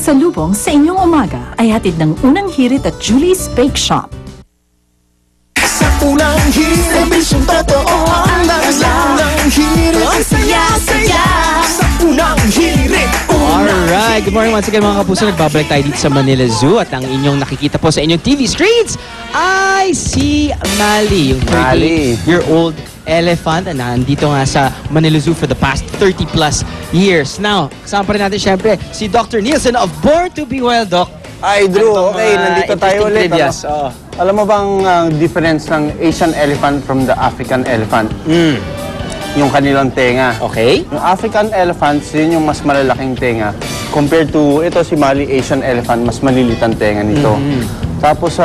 pasalubong sa inyong umaga ay hatid ng Unang Hirit at Julie's Bake Shop. Sa Unang Hirit, bisyong totoo ang Unang Hirit, ang saya-saya. Sa Unang Hirit, Alright, good morning once again mga kapuso. Nagbabalik tayo dito sa Manila Zoo at ang inyong nakikita po sa inyong TV screens ay si Mali, yung 30-year-old elephant na nandito nga sa Manila Zoo for the past 30 plus years. Now, kasama pa rin natin syempre si Dr. Nielsen of Born to be Wild, Doc. Ay, Drew, okay, nandito tayo ulit. Alam mo bang difference ng Asian elephant from the African elephant? Yung kanilang tenga. Okay. Yung African elephants, yun yung mas malalaking tenga. Compared to, ito si Mali Asian elephant, mas maliliit ang tenga nito. Tapos,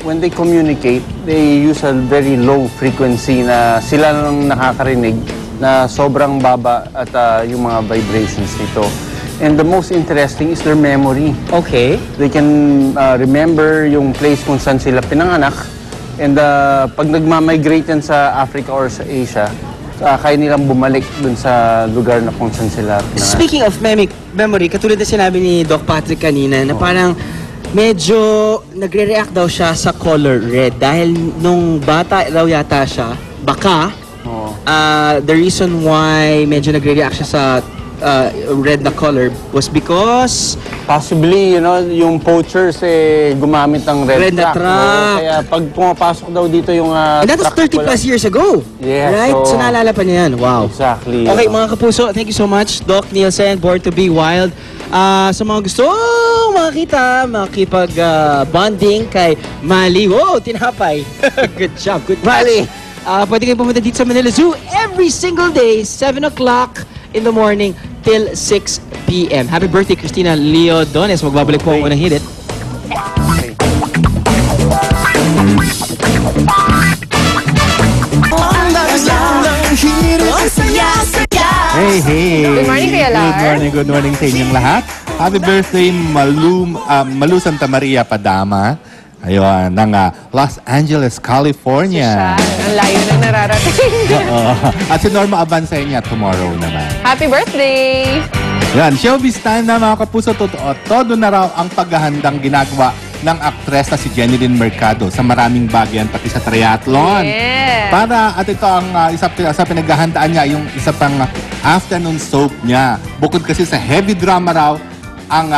when they communicate, they use a very low frequency na sila lang nakakarinig na sobrang baba at yung mga vibrations nito. And the most interesting is their memory. Okay. They can remember yung place kung saan sila pinanganak. And pag nagmamigrate yan sa Africa or sa Asia, kaya nilang bumalik dun sa lugar na kung saan sila pinanganak. Speaking of memory, katulad na sinabi ni Doc Patrick kanina, na parang medyo nagre-react daw siya sa color red. Dahil nung bata daw yata siya, baka, the reason why medyo nagre-react siya sa red na color was because possibly, you know, yung poachers gumamit ng red na truck. Kaya pag pumapasok daw dito yung and that was 30 plus years ago. Yeah, right? So naalala pa niya yan. Wow. Exactly. Okay, mga kapuso, thank you so much, Doc Nielsen, Born to be Wild. Sa mga gusto makakita, makipag-bonding kay Mali. Wow, tinapay. Good job, good Mali. Pwede kayo pumunta dito sa Manila Zoo every single day, 7 o'clock in the morning till 6 p.m. Happy birthday, Christina Leodones. Magbabalik po ang Unang Hirit. Hey, hey! Good morning, Kuya Lar. Good morning sa inyong lahat. Happy birthday, Malu Santa Maria Padama. Ayun, ng Los Angeles, California. Ang layo na nararating. At si Norma Abansenya tomorrow naman. Happy birthday! Yan, showbiz time na mga kapuso, totoo. Todo na raw ang paghahandang ginagawa ng aktres na si Jenilyn Mercado sa maraming bagyan, pati sa triathlon. Yeah. Para, at ito ang isa pinaghahandaan niya, yung isa pang afternoon soap niya. Bukod kasi sa heavy drama raw, ang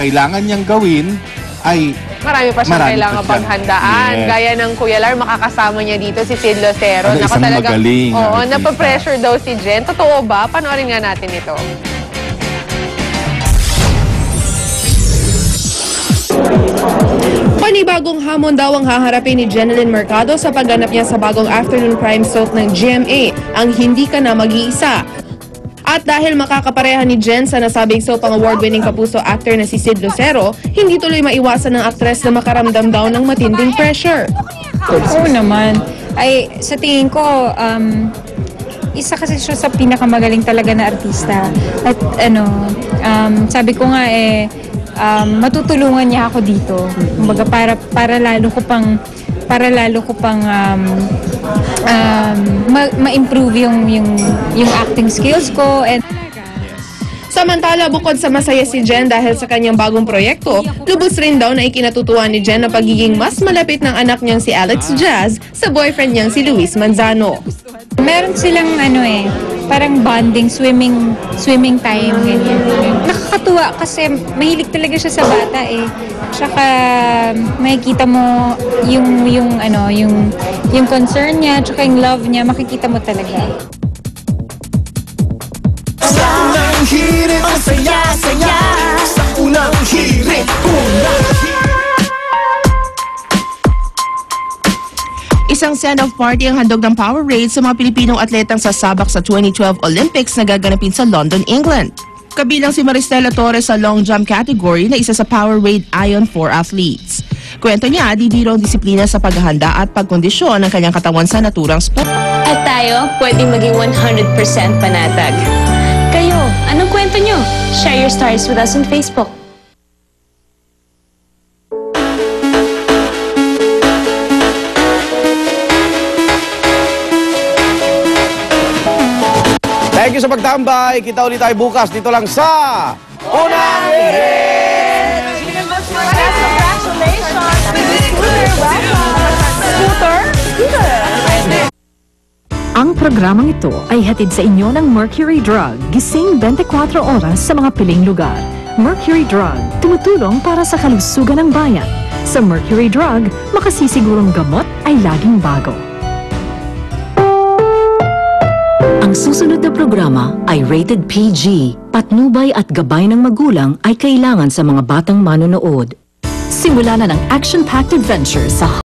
kailangan niyang gawin ay marami pa siyang kailangan paghandaan. Yes. Gaya ng Kuya Lar, makakasama niya dito si Sid Lucero. Isang magaling. Oo, napapressure daw si Jen. Totoo ba? Panoorin nga natin ito. Panibagong hamon daw ang haharapin ni Jenilyn Mercado sa pagganap niya sa bagong afternoon crime soap ng GMA, ang Hindi Ka Na Mag-iisa. At dahil makakapareha ni Jen sa nasabing soap ang award-winning kapuso actor na si Sid Lucero, hindi tuloy maiwasan ng aktres na makaramdam daw ng matinding pressure. Oo naman. Ay, sa tingin ko, isa kasi siya sa pinakamagaling talaga na artista. At sabi ko nga matutulungan niya ako dito. Kumbaga para lalo ko pang ma-improve yung acting skills ko. And Samantala, bukod sa masaya si Jen dahil sa kanyang bagong proyekto, lubos rin daw na ikinatutuwa ni Jen na pagiging mas malapit ng anak niyang si Alex Jazz sa boyfriend niyang si Luis Manzano. meron silang parang bonding, swimming time, ganyan. Nakakatuwa kasi mahilig talaga siya sa bata eh. Tsaka makikita mo yung concern niya, tsaka yung love niya, makikita mo talaga. Unang hirit, ang saya-saya. Sa unang hirit, Isang send-off party ang handog ng Powerade sa mga Pilipinong atletang sasabak sa 2012 Olympics na gaganapin sa London, England. Kabilang si Maristela Torres sa long jump category na isa sa Powerade Ion 4 athletes. Kwento niya, didiro ang disiplina sa paghahanda at pagkondisyon ng kanyang katawan sa naturang sport. At tayo, pwedeng maging 100% panatag. Kayo, anong kwento nyo? Share your stories with us on Facebook. Thank you sa pagtambay. Kita ulit tayo bukas dito lang sa Unang Hirit! Ang programang ito ay hatid sa inyo ng Mercury Drug, gising 24 oras sa mga piling lugar. Mercury Drug, tumutulong para sa kalusugan ng bayan. Sa Mercury Drug, makasisigurong gamot ay laging bago. Ang susunod na programa ay rated PG. Patnubay at gabay ng magulang ay kailangan sa mga batang manonood. Simula na ng action-packed adventure sa